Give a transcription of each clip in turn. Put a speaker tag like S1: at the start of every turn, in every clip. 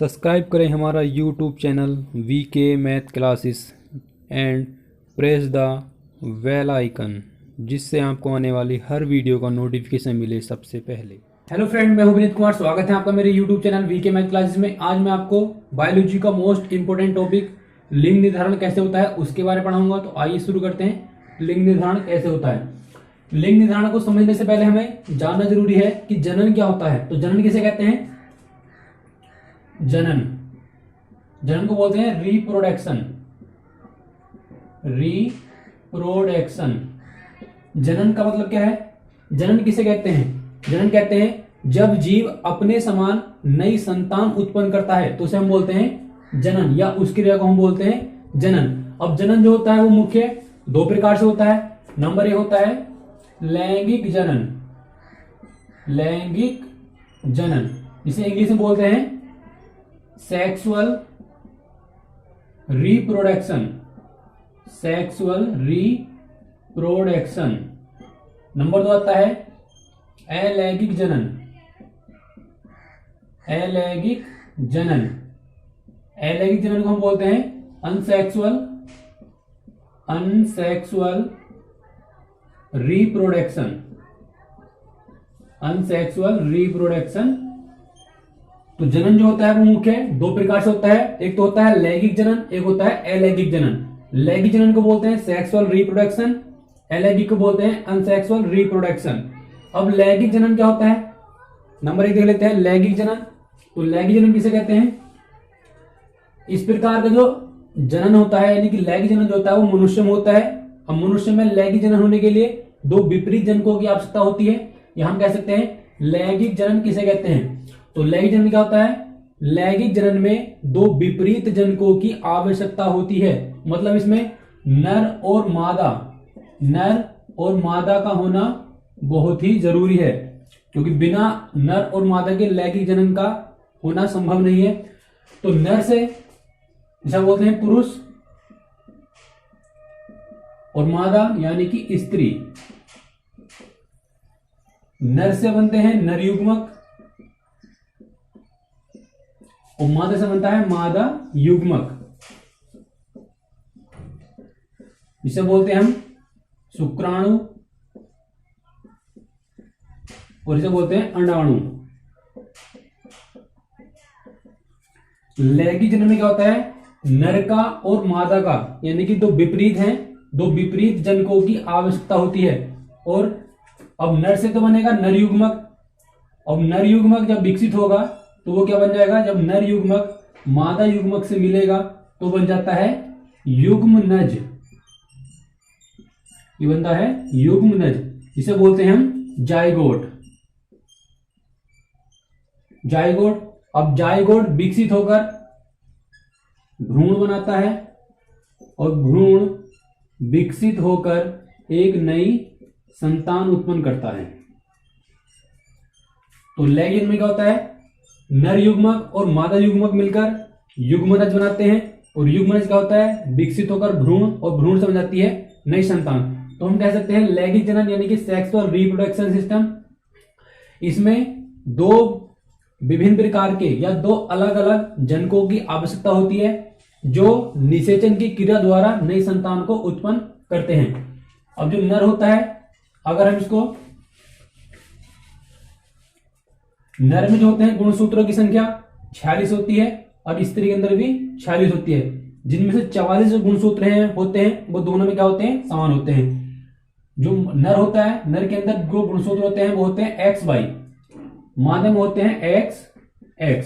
S1: Subscribe करें हमारा YouTube channel VK math classes and press the bell icon, जिससे आपको आने वाली हर वीडियो का नोटिफिकेशन मिले सबसे पहले।
S2: हेलो फ्रेंड, मैं हूं विनीत कुमार। स्वागत है आपका मेरे YouTube channel VK math classes में। आज मैं आपको बायोलॉजी का मोस्ट इंपोर्टेंट टॉपिक लिंग निर्धारण कैसे होता है उसके बारे में पढ़ाऊंगा। तो आइए शुरू करते हैं। लिंग निर्धारण कैसे होता है। लिंग निर्धारण को समझने से पहले हमें जानना जरूरी है कि जनन क्या होता है। तो जनन किसे कहते हैं? जनन को बोलते हैं रिप्रोडक्शन। जनन का मतलब क्या है? जनन किसे कहते हैं? जनन कहते हैं जब जीव अपने समान नई संतान उत्पन्न करता है तो उसे हम बोलते हैं जनन, या उस क्रिया को हम बोलते हैं जनन। अब जनन जो होता है वो मुख्य दो प्रकार से होता है। नंबर एक होता है लैंगिक जनन, जिसे इंग्लिश में बोलते हैं सेक्सुअल रिप्रोडक्शन। नंबर दो आता है अलैंगिक जनन। अलैंगिक जनन को हम बोलते हैं अनसेक्सुअल रिप्रोडक्शन। तो जनन जो होता है वो मुख्य दो प्रकार से होता है। एक तो होता है लैंगिक जनन, एक होता है अलैंगिक जनन। लैंगिक जनन को बोलते हैं सेक्सुअल रिप्रोडक्शन, अलैंगिक को बोलते हैं अनसेक्सुअल रिप्रोडक्शन। अब लैंगिक जनन क्या होता है? नंबर एक देख लेते हैं लैंगिक जनन। तो लैंगिक जनन किसे कहते हैं? इस प्रकार का जो जनन होता है, यानी कि लैंगिक जनन जो होता है वो मनुष्य में होता है। अब मनुष्य में लैंगिक जनन होने के लिए दो विपरीत जनकों की आवश्यकता होती है, या हम कह सकते हैं लैंगिक जनन किसे कहते हैं। तो लैंगिक जनन क्या होता है? लैंगिक जनन में दो विपरीत जनकों की आवश्यकता होती है। मतलब इसमें नर और मादा का होना बहुत ही जरूरी है, क्योंकि बिना नर और मादा के लैंगिक जनन का होना संभव नहीं है। तो नर से जिसे बोलते हैं पुरुष, और मादा यानी कि स्त्री। नर से बनते हैं नर युग्मक और मादा से बनता है मादा युग्मक, जिसे बोलते हैं हम शुक्राणु और इसे बोलते हैं अंडाणु। लैंगिक जनन में क्या होता है? नर का और मादा का, यानी कि दो विपरीत जनकों की आवश्यकता होती है। और अब नर से तो बनेगा नर युग्मक। अब नर युग्मक जब विकसित होगा तो वो क्या बन जाएगा? जब नर युग्मक मादा युग्मक से मिलेगा तो बन जाता है युग्मनज। ये बनता है युग्मनज, जिसे बोलते हैं हम जाइगोट। अब जाइगोट विकसित होकर भ्रूण बनाता है, और भ्रूण विकसित होकर एक नई संतान उत्पन्न करता है। तो लैंगिक में क्या होता है? नर युग्मक और मादा युग्मक मिलकर युग्मनज बनाते हैं, और युग्मनज क्या होता है? विकसित होकर भ्रूण, और भ्रूण से बन जाती है नई संतान। तो हम कह सकते हैं लैंगिक जनन यानी कि सेक्सुअल रिप्रोडक्शन सिस्टम, इसमें दो विभिन्न प्रकार के या दो अलग अलग जनकों की आवश्यकता होती है, जो निषेचन की क्रिया द्वारा नई संतान को उत्पन्न करते हैं। अब जो नर होता है, अगर हम इसको, नर में जो होते हैं गुणसूत्रों की संख्या 46 होती है, और स्त्री के अंदर भी 46 होती है, जिनमें से 44 जो गुणसूत्र होते हैं वो दोनों में क्या होते हैं? समान होते हैं। जो नर होता है, नर के अंदर जो गुणसूत्र होते हैं वो होते हैं XY, मादा में होते हैं XX।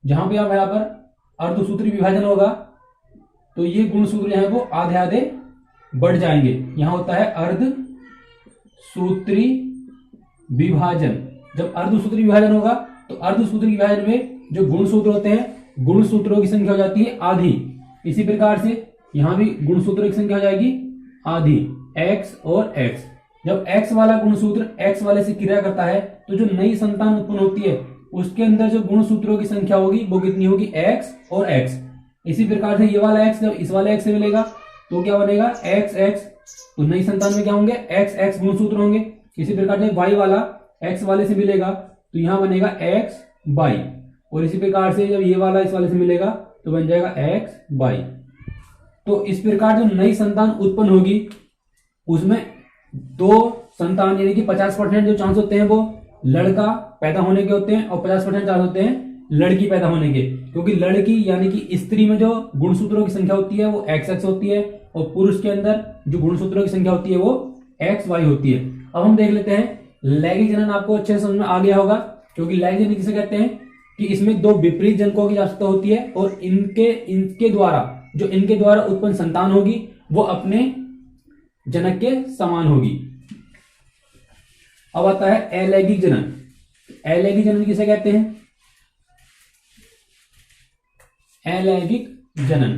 S2: जहां पे आप यहां पर अर्धसूत्री विभाजन होगा तो ये गुणसूत्र जो है वो आधे आधे बढ़ जाएंगे। यहां होता है अर्धसूत्री विभाजन। जब अर्धसूत्री विभाजन होगा तो अर्धसूत्री विभाजन में जो गुणसूत्र होते हैं, गुणसूत्रों की संख्या हो जाती है आधी। इसी प्रकार से यहां भी गुणसूत्रों की संख्या हो जाएगी आधी, X और X। जब X वाला गुणसूत्र X वाले से क्रिया करता है तो जो नई संतान उत्पन्न होती है उसके अंदर जो गुणसूत्रों की संख्या होगी वो कितनी होगी? X और X। इसी प्रकार से ये वाला X जब इस वाले X से मिलेगा तो क्या बनेगा? XX। तो नई संतान में क्या होंगे? XX गुणसूत्र होंगे। इसी प्रकार से y वाला x वाले से मिलेगा तो यहां बनेगा x बाई, और इसी प्रकार से जब ये वाला इस वाले से मिलेगा तो बन जाएगा एक्स बाई। तो इस प्रकार जो नई संतान उत्पन्न होगी उसमें दो संतान यानी कि 50% जो चांस होते हैं वो लड़का पैदा होने के होते हैं और 50% चांस होते हैं लड़की पैदा होने के, क्योंकि लड़की यानी कि स्त्री में जो गुणसूत्रों की संख्या होती है वो XX होती है और पुरुष के अंदर जो गुणसूत्रों की संख्या होती है वो XY होती है। अब हम देख लेते हैं लैंगिक जनन। आपको अच्छे से समझ में आ गया होगा, क्योंकि लैंगिक जनन किसे कहते हैं कि इसमें दो विपरीत जनकों की आवश्यकता होती है और इनके द्वारा उत्पन्न संतान होगी वो अपने जनक के समान होगी। अब आता है अलैंगिक जनन। अलैंगिक जनन किसे कहते हैं? अलैंगिक जनन,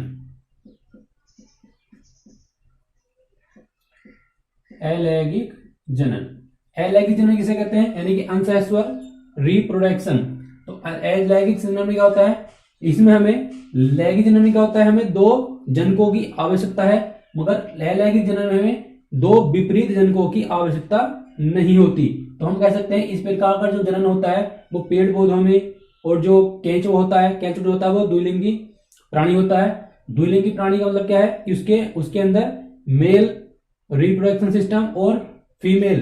S2: अलैंगिक जनन, अलैंगिक जनन किसे कहते हैं? यानी कि अनसेक्सुअल रिप्रोडक्शन। तो अलैंगिक जनन में क्या होता है? इसमें हमें लैंगिक जनन में क्या होता है, हमें दो जनकों की आवश्यकता है, मगर अलैंगिक जनन में हमें दो विपरीत जनकों की आवश्यकता नहीं होती। तो हम कह सकते हैं इस प्रकार का जो जनन होता है वो पेड़ पौधों में, और जो केंचुआ होता है, केंचुआ जो होता है वो द्विलिंगी प्राणी होता है। द्विलिंगी प्राणी का मतलब क्या है कि उसके अंदर मेल रिप्रोडक्शन सिस्टम और फीमेल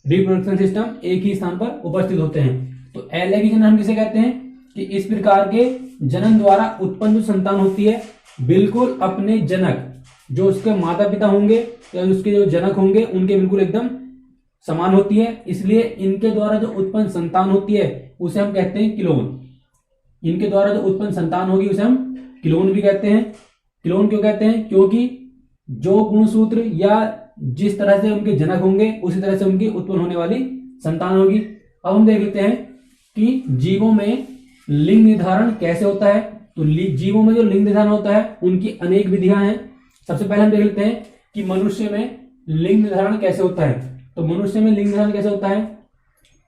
S2: रिप्रोडक्शन सिस्टम एक ही स्थान पर उपस्थित होते हैं। तो अलैंगिक जनन हम किसे कहते हैं कि इस प्रकार के जनन द्वारा उत्पन्न जो संतान होती है बिल्कुल अपने जनक, जो उसके माता पिता होंगे या उसके जो जनक होंगे उनके बिल्कुल एकदम समान होती है। इसलिए इनके द्वारा जो उत्पन्न संतान होती है उसे हम कहते हैं क्लोन। इनके द्वारा जो उत्पन्न संतान होगी उसे हम क्लोन भी कहते हैं। क्लोन क्यों कहते हैं? क्योंकि जो गुणसूत्र या जिस तरह से उनके जनक होंगे उसी तरह से उनकी उत्पन्न होने वाली संतान होगी। अब हम देख लेते हैं कि जीवों में लिंग निर्धारण कैसे होता है। तो जीवों में जो लिंग निर्धारण होता है उनकी अनेक विधियां हैं। सबसे पहले हम देख लेते हैं कि मनुष्य में लिंग निर्धारण कैसे होता है। तो मनुष्य में लिंग निर्धारण कैसे होता है?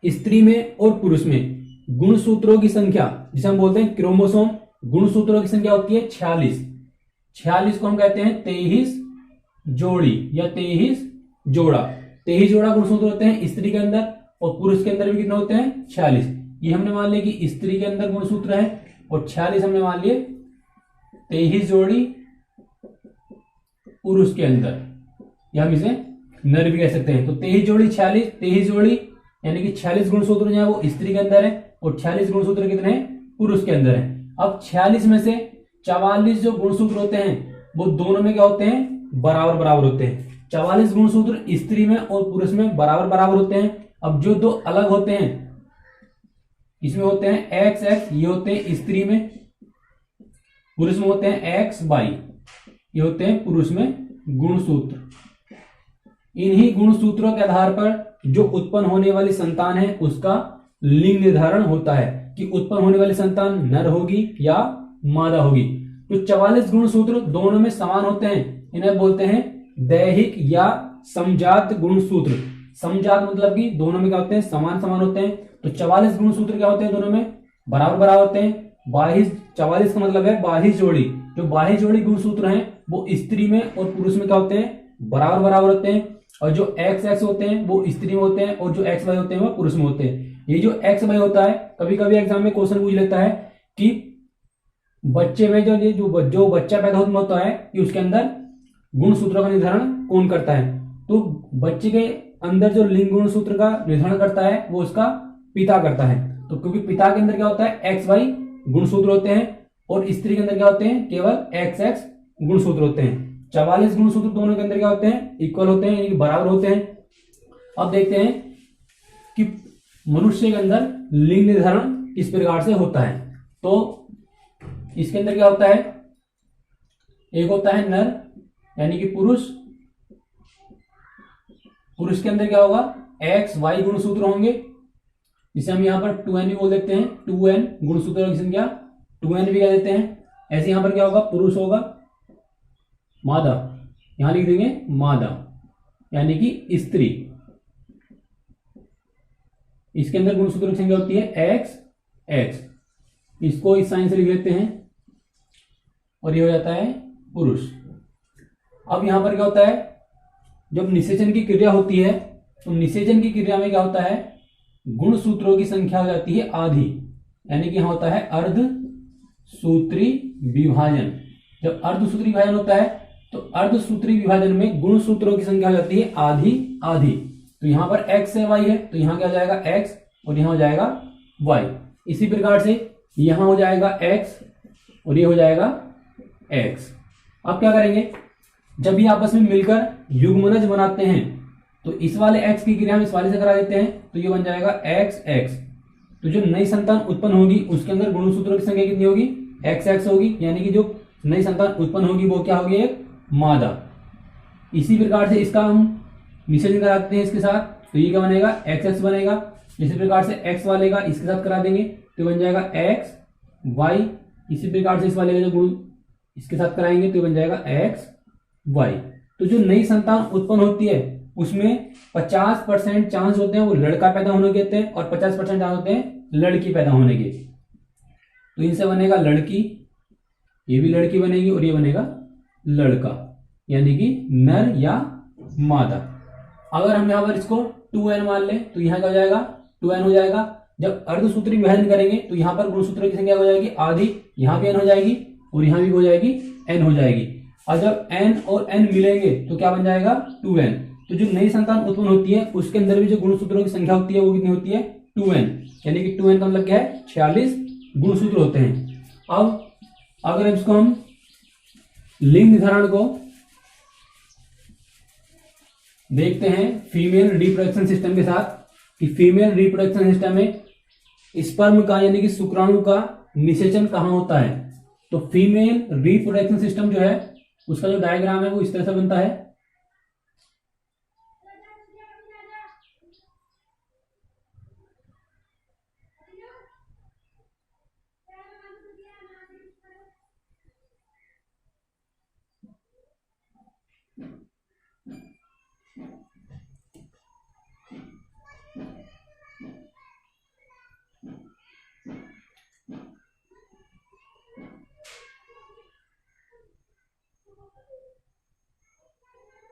S2: स्त्री में और पुरुष में गुणसूत्रों की संख्या, जिसे हम बोलते हैं क्रोमोसोम, गुणसूत्रों की संख्या होती है 46। 46 को हम कहते हैं 23 जोड़ी या 23 जोड़ा। 23 जोड़ा गुणसूत्र होते हैं स्त्री के अंदर, और पुरुष के अंदर भी कितने होते हैं? 46। ये हमने मान लिया कि स्त्री के अंदर गुणसूत्र है, और 46 हमने मान लिए 23 जोड़ी पुरुष के अंदर, या हम इसे नर भी कह सकते हैं। तो 23 जोड़ी 46, 23 जोड़ी यानी कि 46 गुणसूत्र जो है वो स्त्री के अंदर है, और 46 गुणसूत्र कितने हैं? पुरुष के अंदर है। अब 46 में से 44 जो गुणसूत्र होते हैं वो दोनों में क्या होते हैं? बराबर बराबर होते हैं। 44 गुणसूत्र स्त्री में और पुरुष में बराबर बराबर होते हैं। अब जो दो अलग होते हैं इसमें होते हैं XX, ये होते हैं स्त्री में, पुरुष में होते हैं XY, ये होते हैं पुरुष में गुणसूत्र। इन्हीं गुणसूत्रों के आधार पर जो उत्पन्न होने वाली संतान है उसका लिंग निर्धारण होता है कि उत्पन्न होने वाली संतान नर होगी या मादा होगी। तो 44 गुणसूत्र दोनों में समान होते हैं, इन्हें बोलते हैं दैहिक या समजात गुणसूत्र। समजात मतलब कि दोनों में क्या होते हैं? समान समान होते हैं। तो 44 गुणसूत्र क्या होते हैं? दोनों में बराबर बराबर होते हैं। 44 का मतलब है 22 जोड़ी। जो 22 जोड़ी गुणसूत्र हैं वो स्त्री में और पुरुष में क्या होते हैं? बराबर बराबर होते हैं। और जो XX होते हैं वो स्त्री में होते हैं, और जो XY होते हैं वो पुरुष में होते हैं। ये जो XY होता है, कभी कभी एग्जाम में क्वेश्चन पूछ लेता है कि बच्चे में जो बच्चा पैदा होता है कि उसके अंदर गुणसूत्रों का निर्धारण कौन करता है? तो बच्चे के अंदर जो लिंग गुणसूत्र का निर्धारण करता है वो उसका पिता करता है। तो क्योंकि पिता के अंदर क्या होता है? XY गुणसूत्र होते हैं, और स्त्री के अंदर क्या होते हैं? केवल XX गुणसूत्र होते हैं। 44 गुणसूत्र दोनों के अंदर क्या होते हैं? इक्वल होते हैं, यानी कि बराबर होते हैं। अब देखते हैं कि मनुष्य के अंदर लिंग निर्धारण किस प्रकार से होता है। तो इसके अंदर क्या होता है? एक होता है नर यानी कि पुरुष। पुरुष के अंदर क्या होगा? XY गुणसूत्र होंगे, जिसे हम यहां पर 2n भी बोल देते हैं। 2n गुणसूत्रों की संख्या 2n भी कह देते हैं। ऐसे यहां पर क्या होगा? पुरुष होगा, मादा, यहां लिख देंगे मादा यानी कि स्त्री। इसके अंदर गुणसूत्रों की संख्या होती है XX। इसको इस साइन से लिख लेते हैं, और ये हो जाता है पुरुष। अब यहां पर क्या होता है? जब निषेचन की क्रिया होती है तो निषेचन की क्रिया में क्या होता है? गुणसूत्रों की संख्या हो जाती है आधी, यानी कि यहाँ होता है अर्धसूत्री विभाजन। जब अर्धसूत्री विभाजन होता है तो अर्धसूत्री विभाजन में गुणसूत्रों की संख्या हो जाती है आधी आधी। तो यहाँ पर x है y है, तो यहाँ क्या हो जाएगा x और यहाँ हो जाएगा y। इसी प्रकार से यहाँ हो जाएगा x और ये हो जाएगा x। अब क्या करेंगे, जब ये आपस में मिलकर युग्मनज बनाते हैं तो इस वाले x की क्रिया हम इस वाले से करा देते हैं, तो ये बन जाएगा x x। तो जो नई संतान उत्पन्न होगी उसके अंदर गुणसूत्रों की संख्या कितनी होगी, x x होगी, यानी कि जो नई संतान उत्पन्न होगी वो क्या होगी, एक मादा। इसी प्रकार से इसका हम निषेधन कराते हैं इसके साथ, तो ये क्या बनेगा एक्स एक्स बनेगा। इसी प्रकार से एक्स वाले का इसके साथ करा देंगे तो बन जाएगा एक्स वाई। इसी प्रकार से इस वाले का जो गुण इसके साथ कराएंगे तो बन जाएगा एक्स वाई। तो जो नई संतान उत्पन्न होती है उसमें 50% चांस होते हैं वो लड़का पैदा होने के होते हैं और 50% चांस होते हैं लड़की पैदा होने के। तो इनसे बनेगा लड़की, ये भी लड़की बनेगी और ये बनेगा लड़का, यानी कि नर या मादा। अगर हम यहां पर इसको 2n मान लें तो यहां क्या हो जाएगा 2n हो जाएगा। जब अर्धसूत्री विभाजन करेंगे तो यहां पर गुणसूत्रों की संख्या हो जाएगी आधी, यहां भी n हो जाएगी और यहां भी हो जाएगी n हो जाएगी। और जब n और n मिलेंगे तो क्या बन जाएगा 2n। तो जो नई संतान उत्पन्न होती है उसके अंदर भी जो गुणसूत्रों की संख्या होती है वो कितनी होती है 2n, यानी कि 2n का मतलब क्या है 46 गुणसूत्र होते हैं। अब अगर इसको हम लिंग निर्धारण को देखते हैं फीमेल रिप्रोडक्शन सिस्टम के साथ, कि फीमेल रिप्रोडक्शन सिस्टम में स्पर्म का यानी कि शुक्राणु का निषेचन कहाँ होता है। तो फीमेल रिप्रोडक्शन सिस्टम जो है उसका जो डायग्राम है वो इस तरह से बनता है।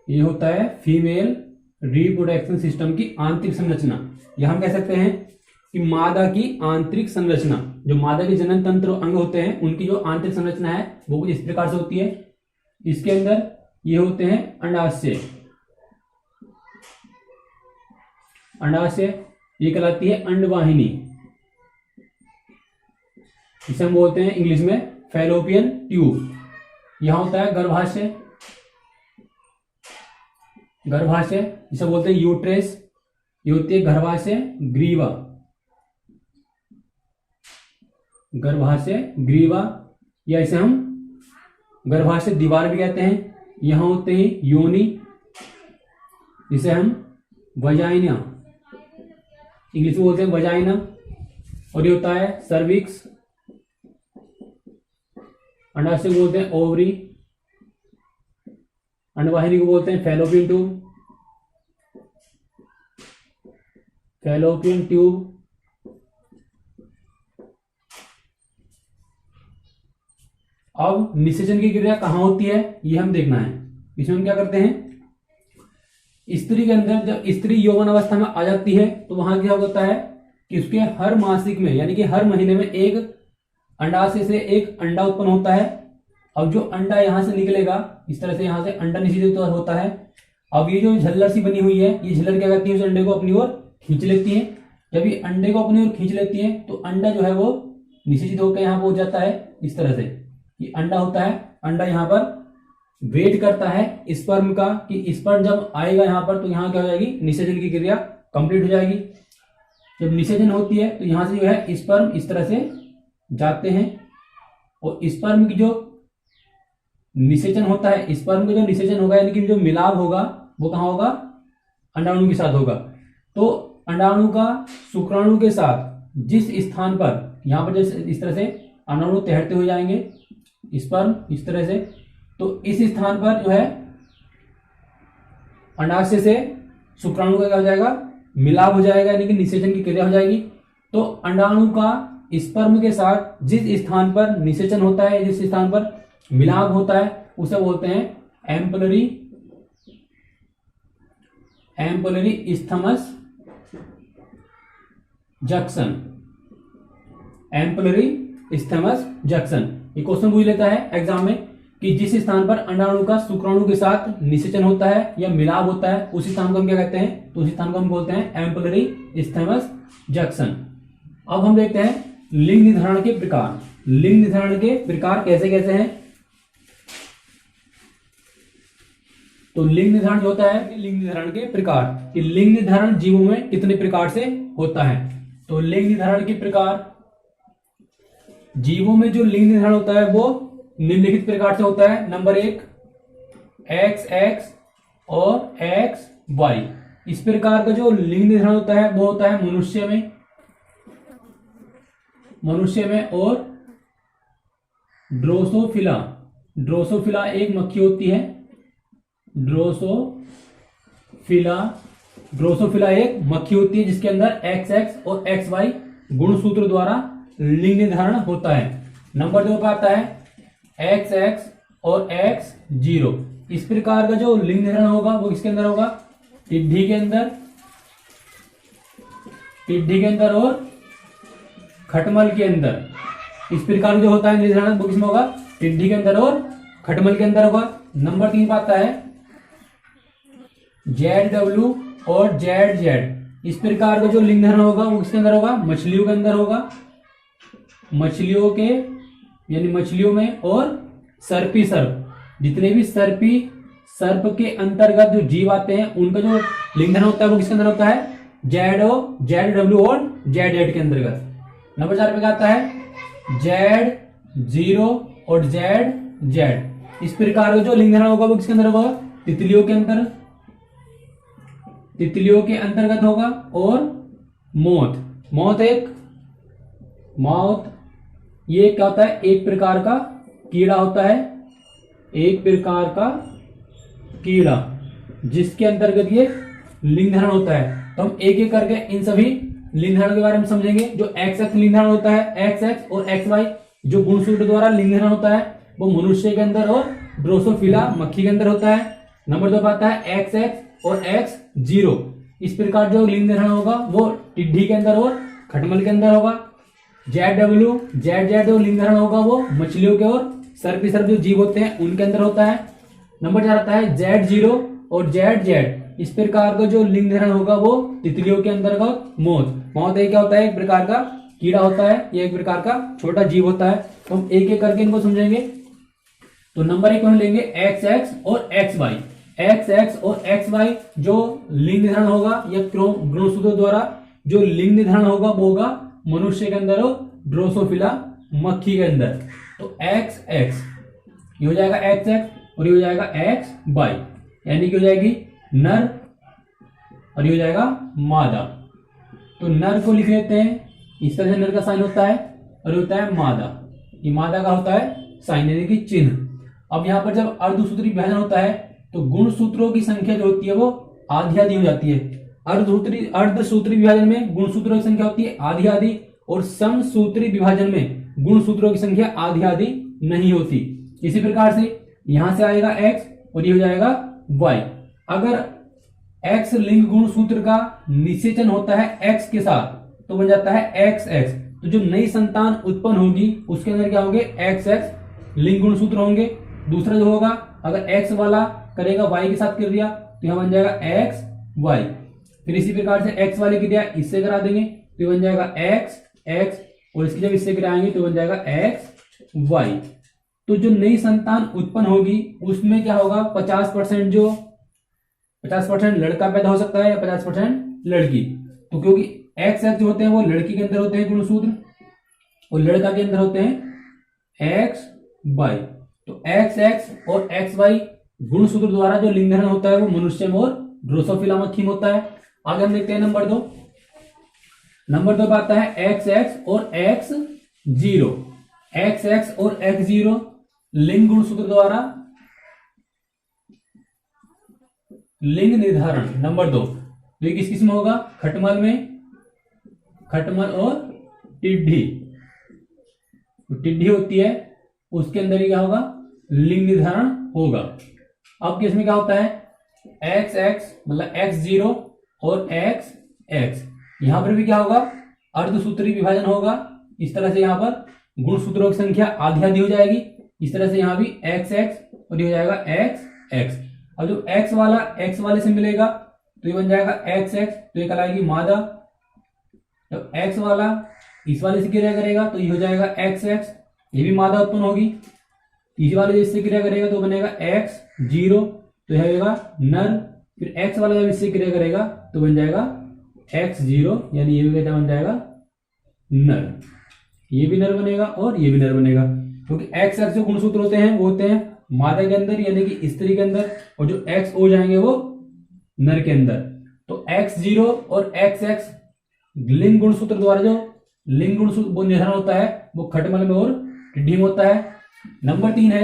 S2: ये होता है फीमेल रिप्रोडक्शन सिस्टम की आंतरिक संरचना, या हम कह सकते हैं कि मादा की आंतरिक संरचना। जो मादा के जनन तंत्र अंग होते हैं उनकी जो आंतरिक संरचना है वो कुछ इस प्रकार से होती है। इसके अंदर ये होते हैं अंडाशय, अंडाशय ये कहलाती है अंडवाहिनी, इसे हम बोलते हैं इंग्लिश में फैलोपियन ट्यूब। यहां होता है गर्भाशय, गर्भाशय जिसे बोलते हैं यूट्रेस, ये होती है गर्भाशय ग्रीवा, गर्भाशय ग्रीवा, या इसे हम गर्भाशय दीवार भी कहते हैं। यहां होते हैं योनि, जिसे हम वजाइना इंग्लिश में बोलते हैं वजाइना, और ये होता है सर्विक्स, अंडाशय को बोलते हैं ओवरी, अंडवाहिनी को बोलते हैं फैलोपियन ट्यूब, फैलोपियन ट्यूब। अब निषेचन की क्रिया कहां होती है ये हम देखना है। इसमें हम क्या करते हैं, स्त्री के अंदर जब स्त्री यौवन अवस्था में आ जाती है तो वहां क्या होता है कि उसके हर मासिक में यानी कि हर महीने में एक अंडाशय से एक अंडा उत्पन्न होता है। अब जो अंडा यहां से निकलेगा इस तरह से यहां से अंडा निषेचित होता है। अब ये जो झल्लर सी बनी हुई है ये झल्लर क्या करती है, उस अंडे को अपनी ओर खींच लेती है। जब ये अंडे को अपनी ओर खींच लेती है तो अंडा जो है वो निषेचित होकर यहाँ पहुंच जाता है। इस तरह से ये अंडा होता है, अंडा यहाँ पर वेट करता है स्पर्म का कि स्पर्म जब आएगा यहाँ पर तो यहाँ क्या हो जाएगी, निषेचन की क्रिया कंप्लीट हो जाएगी। जब निषेचन होती है तो यहाँ से जो है स्पर्म इस तरह से जाते हैं और स्पर्म की जो निषेचन होता है, स्पर्म का जो निषेचन होगा यानी कि जो मिलाप होगा वो कहाँ होगा, अंडाणु के साथ होगा। तो अंडाणु का शुक्राणु के साथ जिस स्थान पर यहाँ पर जैसे इस तरह से अंडाणु तैरते हुए जाएंगे स्पर्म इस तरह से, तो इस स्थान पर जो है अंडाशय से शुक्राणु का क्या हो जाएगा, मिलाप हो जाएगा यानी कि निषेचन की क्रिया हो जाएगी। तो अंडाणु का स्पर्म के साथ जिस स्थान पर निषेचन होता है, जिस स्थान पर मिलाप होता है उसे बोलते हैं ampullary, ampullary isthmus junction. Ampullary stems junction. ये क्वेश्चन पूछ लेता है एग्जाम में कि जिस स्थान पर अंडाणु का शुक्राणु के साथ निषेचन होता है या मिलाप होता है उसी स्थान को हम क्या कहते हैं, तो उसी स्थान को हम बोलते हैं एम्पलरी स्टेमस जंक्शन। अब हम देखते हैं लिंग निर्धारण के प्रकार। लिंग निर्धारण के प्रकार कैसे कैसे हैं। तो लिंग निर्धारण जो होता है, लिंग निर्धारण के प्रकार कि लिंग निर्धारण जीवों में कितने प्रकार से होता है। तो लिंग निर्धारण के प्रकार जीवों में जो लिंग निर्धारण होता है वो निम्नलिखित प्रकार से होता है। नंबर 1 XX और XY। इस प्रकार का जो लिंग निर्धारण होता है वो होता है मनुष्य में और ड्रोसोफिला। ड्रोसोफिला एक मक्खी होती है। ड्रोसोफिला एक मक्खी होती है जिसके अंदर XX और XY गुणसूत्र द्वारा लिंग निर्धारण होता है। नंबर 2 पर आता है XX और X0। इस प्रकार का जो लिंग निर्धारण होगा वो किसके अंदर होगा, टिड्डी के अंदर और खटमल के अंदर। इस प्रकार जो होता है निर्धारण वो किसमें होगा, टिड्डी के अंदर और खटमल के अंदर होगा। नंबर 3 पर आता है ZW और ZZ। इस प्रकार का जो लिंग निर्धारण होगा वो किसके अंदर होगा, मछलियों के अंदर होगा। मछलियों में और सर्पी सर्प, जितने भी सर्प के अंतर्गत जो जीव आते हैं उनका जो लिंग निर्धारण होता है वो किसके अंदर होता है, ZW और ZZ के अंतर्गत। नंबर 4 पे आता है Z0 और ZZ। इस प्रकार का जो लिंग निर्धारण होगा वो किसके अंदर होगा, तितलियों के अंतर्गत होगा। और मौत ये क्या होता है, एक प्रकार का कीड़ा होता है, जिसके अंतर्गत ये लिंग निर्धारण होता है। तो हम एक एक करके इन सभी लिंग निर्धारण के बारे में समझेंगे। जो XX लिंग निर्धारण होता है, XX और XY जो गुणसूत्र द्वारा लिंग निर्धारण होता है वो मनुष्य के अंदर और ड्रोसोफिला मक्खी के अंदर होता है। नंबर 2 पर आता है XX और X0। इस प्रकार जो लिंग निर्धारण होगा वो टिड्डी के अंदर और खटमल के अंदर होगा। ZW ZZ जो लिंग निर्धारण होगा वो मछलियों के और सर्प जो जीव होते हैं उनके अंदर होता है। नंबर 4 आता है Z0 और ZZ। इस प्रकार का जो लिंग निर्धारण होगा वो तितलियों के अंतर्गत मौत एक क्या होता है, एक प्रकार का कीड़ा होता है, ये एक प्रकार का छोटा जीव होता है। तो हम एक एक करके इनको समझेंगे। तो नंबर 1 हम लेंगे XX और XY। XX और XY जो लिंग निर्धारण होगा या गुणसूत्र द्वारा जो लिंग निर्धारण होगा वो होगा मनुष्य के अंदर और ड्रोसोफिला मक्खी के अंदर। तो XX ये हो जाएगा XX और ये हो जाएगा XY, यानी कि हो जाएगी नर और ये हो जाएगा मादा। तो नर को लिख लेते हैं, इस तरह से नर का साइन होता है और ये होता है मादा। ये मादा का होता है साइन यानी कि चिन्ह। अब यहाँ पर जब अर्धसूत्री विभाजन होता है तो गुणसूत्रों की संख्या जो होती है वो आधी आधी हो जाती है। अर्धसूत्री विभाजन में गुणसूत्रों की संख्या होती है आधी आधी और समसूत्री विभाजन में गुणसूत्रों की संख्या आधी आधी नहीं होती। इसी प्रकार से यहां से आएगा X और ये हो जाएगा Y। अगर X लिंग गुणसूत्र का निषेचन होता है X के साथ तो बन जाता है XX। तो जो नई संतान उत्पन्न होगी उसके अंदर क्या होंगे, XX लिंग गुणसूत्र होंगे। दूसरा जो होगा अगर X वाला करेगा Y के साथ कर दिया तो यहां बन जाएगा XY। फिर इसी प्रकार से X वाले की दिया इससे करा देंगे तो ये बन जाएगा XX और इसकी जब इससे गिराएंगे तो बन जाएगा XY। तो जो नई संतान उत्पन्न होगी उसमें क्या होगा, 50% लड़का पैदा हो सकता है या 50% लड़की। तो क्योंकि XX जो होते हैं वो लड़की के अंदर होते हैं गुणसूत्र और लड़का के अंदर होते हैं XY। तो XX और XY गुणसूत्र द्वारा जो लिंग निर्धारण होता है वो मनुष्य में और ड्रोसोफिला मक्खी में होता है। आगे हम देखते हैं नंबर 2 पर आता है XX और X0। XX और X0 लिंग गुणसूत्र द्वारा लिंग निर्धारण। नंबर 2 तो ये किस किस में होगा, खटमल और टिड्डी। तो टिड्डी होती है उसके अंदर ही क्या होगा, लिंग निर्धारण होगा। अब किसमें क्या होता है, XX मतलब X0 और XX। यहां पर भी क्या होगा, अर्धसूत्री विभाजन होगा इस तरह से यहाँ पर गुणसूत्रों की संख्या आधी आधी हो जाएगी। इस तरह से यहाँ भी एक्स एक्स और ये हो जाएगा एक्स एक्स। अब जो एक्स वाला एक्स वाले से मिलेगा तो ये बन जाएगा एक्स एक्स, तो ये कहलाएगी मादा। जब एक्स वाला इस वाले से क्रिया करेगा तो ये हो जाएगा एक्स एक्स, ये भी मादा उत्पन्न होगी। इस वाले इससे क्रिया करेगा तो बनेगा एक्स जीरो, तो यह होगा नर। फिर एक्स वाला जब इससे क्रिया करेगा तो बन जाएगा एक्स जीरो, यानी ये भी क्या बन जाएगा नर। ये भी नर बनेगा और ये भी नर बनेगा, क्योंकि एक्स एक्स जो गुणसूत्र होते हैं वो होते हैं मादा के अंदर यानी कि स्त्री के अंदर, और जो एक्स हो जाएंगे वो नर के अंदर। तो एक्स जीरो और एक्स एक्स लिंग गुणसूत्र द्वारा जो लिंग गुणसूत्र वो निर्धारण होता है वो खटमल में और टिड्डी में होता है। नंबर 3 है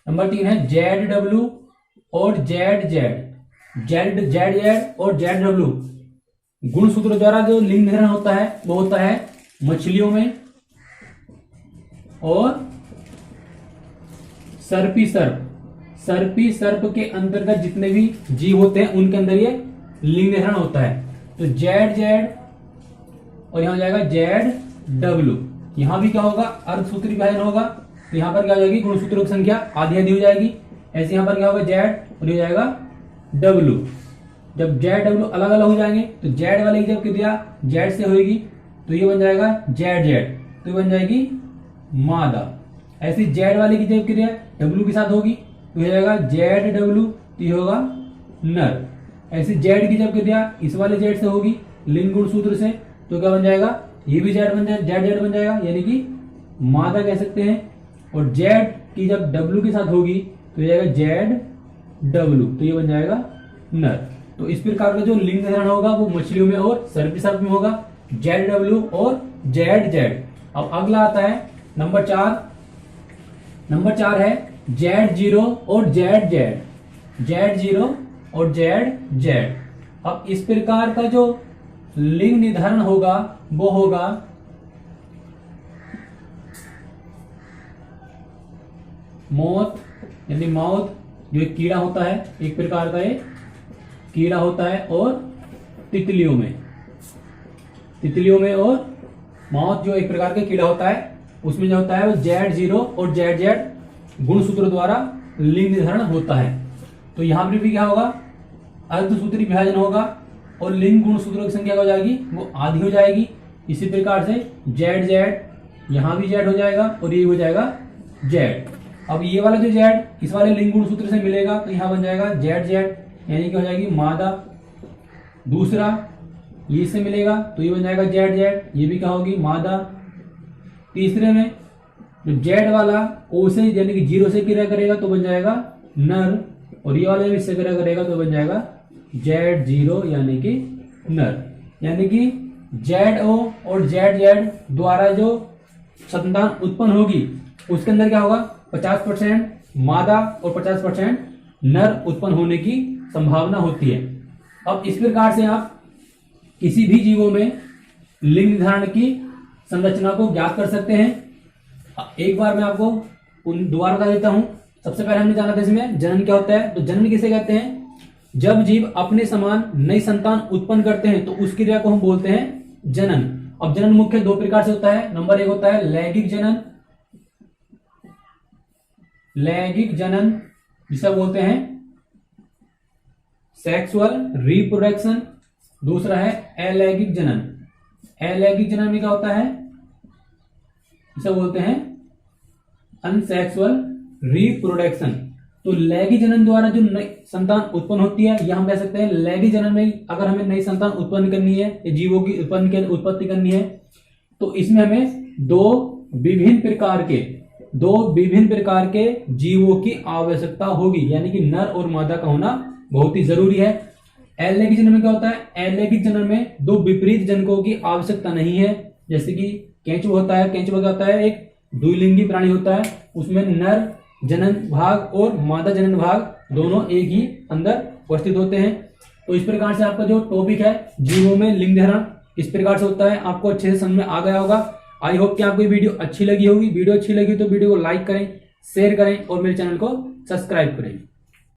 S2: नंबर तीन है जेड डब्ल्यू और Z Z. Z Z Z और जेड डब्ल्यू गुणसूत्र द्वारा जो लिंग निर्धारण होता है वो होता है मछलियों में और सर्पी सर्प। सर्पी सर्प के अंतर्गत जितने भी जीव होते हैं उनके अंदर ये लिंग निर्धारण होता है। तो जेड जेड और यहां हो जाएगा जेड डब्ल्यू। यहां भी क्या होगा, अर्धसूत्री विभाजन होगा, तो यहां पर क्या हो जाएगी, गुणसूत्रों की संख्या आधी आधी हो जाएगी। ऐसे यहां पर क्या होगा, जेड और ये जाएगा डब्ल्यू। जब जेड डब्ल्यू अलग अलग हो जाएंगे तो जेड वाले की जब क्रिया जेड से होगी तो ये बन जाएगा जेड जेड, तो ये बन जाएगी मादा। ऐसी जेड वाले की जब क्रिया डब्ल्यू के साथ होगी तो ये जाएगा जेड डब्ल्यू, तो ये होगा नर। ऐसी जेड की जब क्रिया इस वाले जेड से होगी लिंग गुणसूत्र से तो क्या बन जाएगा, ये भी जेड बन जाएगा, जेड जेड बन जाएगा, यानी कि मादा कह सकते हैं। और जेड की जब डब्ल्यू के साथ होगी तो ये जाएगा जेड डब्ल्यू, तो ये बन जाएगा नर। तो इस प्रकार का जो लिंग निर्धारण होगा वो मछलियों में और सर्पी सर्प में होगा, जेड डब्ल्यू और जेड जेड। अब अगला आता है नंबर 4। नंबर 4 है जेड जीरो और जेड जेड। जेड जीरो और जेड जेड। अब इस प्रकार का जो लिंग निर्धारण होगा वो होगा मौत, यानी मौत जो एक कीड़ा होता है, एक प्रकार का एक कीड़ा होता है, और तितलियों में और मौत जो एक प्रकार का कीड़ा होता है उसमें जो होता है वो जेड जीरो और जेड जेड गुणसूत्र द्वारा लिंग निर्धारण होता है। तो यहां पर भी क्या होगा, अर्धसूत्री विभाजन होगा और लिंग गुणसूत्रों की संख्या हो जाएगी वो आधी हो जाएगी। इसी प्रकार से जेड जेड, यहां भी जेड हो जाएगा और ये हो जाएगा जेड। अब ये वाला जो जेड इस वाले लिंग गुणसूत्र से मिलेगा तो यहां बन जाएगा जेड जेड, यानी कि हो जाएगी मादा। दूसरा ये से मिलेगा तो ये बन जाएगा जेड जेड, ये भी क्या होगी, मादा। तीसरे में जो जेड वाला ओ से यानी कि जीरो से क्रिया करेगा तो बन जाएगा नर, और ये वाला भी इससे क्रिया करेगा तो बन जाएगा जेड जीरो, यानी कि नर। यानी कि जेड ओ और जेड जेड द्वारा जो संतान उत्पन्न होगी उसके अंदर क्या होगा, 50% मादा और 50% नर उत्पन्न होने की संभावना होती है। अब इस प्रकार से आप किसी भी जीवों में लिंग निर्धारण की संरचना को ज्ञात कर सकते हैं। एक बार मैं आपको दोबारा बता देता हूं। सबसे पहले हमने जाना था इसमें जनन क्या होता है। तो जनन किसे कहते हैं, जब जीव अपने समान नई संतान उत्पन्न करते हैं तो उस क्रिया को हम बोलते हैं जनन। अब जनन मुख्य 2 प्रकार से होता है। नंबर 1 होता है लैंगिक जनन, लैंगिक जनन जिसे बोलते हैं सेक्सुअल रिप्रोडक्शन। दूसरा है अलैंगिक जनन। अलैंगिक जनन में क्या होता है, इसे बोलते हैं अनसेक्सुअल रिप्रोडक्शन। तो लैंगिक जनन द्वारा जो नई संतान उत्पन्न होती है यह हम कह सकते हैं लैंगिक जनन में अगर हमें नई संतान उत्पन्न करनी है या जीवों की उत्पत्ति करनी है तो इसमें हमें दो विभिन्न प्रकार के जीवों की आवश्यकता होगी, यानी कि नर और मादा का होना बहुत ही जरूरी है। अलैंगिक जनन में क्या होता है, अलैंगिक जनन में 2 विपरीत जनकों की आवश्यकता नहीं है। जैसे कि केंचुआ होता है, केंचुआ क्या होता है, एक द्विलिंगी प्राणी होता है, उसमें नर जनन भाग और मादा जनन भाग दोनों एक ही अंदर उपस्थित होते हैं। तो इस प्रकार से आपका जो टॉपिक है जीवों में लिंग निर्धारण इस प्रकार से होता है, आपको अच्छे से समझ में आ गया होगा। आई होप कि आपको ये वीडियो अच्छी लगी होगी। वीडियो अच्छी लगी तो वीडियो को लाइक करें, शेयर करें और मेरे चैनल को सब्सक्राइब करें।